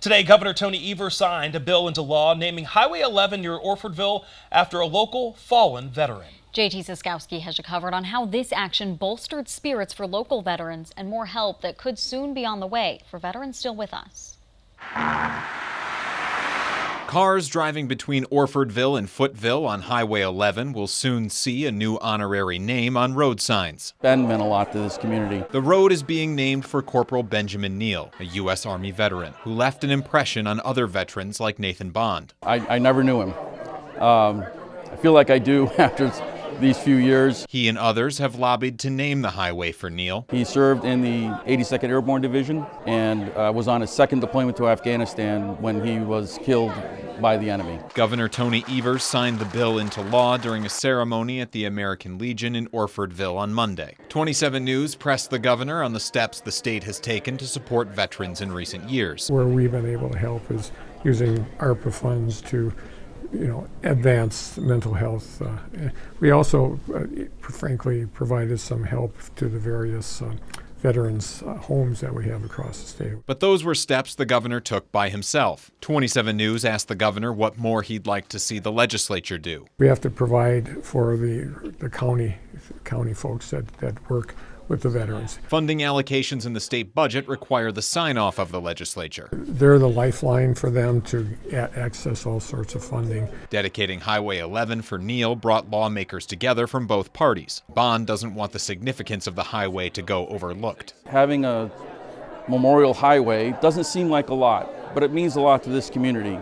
Today, Governor Tony Evers signed a bill into law naming Highway 11 near Orfordville after a local fallen veteran. JT Siskowski has you covered on how this action bolstered spirits for local veterans and more help that could soon be on the way for veterans still with us. Cars driving between Orfordville and Footville on Highway 11 will soon see a new honorary name on road signs. Ben meant a lot to this community. The road is being named for Corporal Benjamin Neal, a U.S. Army veteran who left an impression on other veterans like Nathan Bond. I never knew him. I feel like I do after these few years. He and others have lobbied to name the highway for Neal. He served in the 82nd Airborne Division and was on his second deployment to Afghanistan when he was killed by the enemy. Governor Tony Evers signed the bill into law during a ceremony at the American Legion in Orfordville on Monday. 27 News pressed the governor on the steps the state has taken to support veterans in recent years. Where we've been able to help is using ARPA funds to advance mental health. We also, frankly, provided some help to the various veterans' homes that we have across the state. But those were steps the governor took by himself. 27 News asked the governor what more he'd like to see the legislature do. We have to provide for the county folks that work with the veterans. Funding allocations in the state budget require the sign-off of the legislature. They're the lifeline for them to access all sorts of funding. Dedicating Highway 11 for Neal brought lawmakers together from both parties. Bond doesn't want the significance of the highway to go overlooked. Having a memorial highway doesn't seem like a lot, but it means a lot to this community.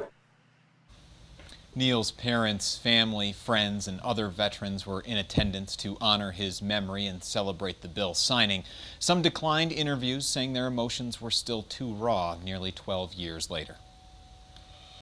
Neal's parents, family, friends, and other veterans were in attendance to honor his memory and celebrate the bill signing. Some declined interviews, saying their emotions were still too raw nearly 12 years later.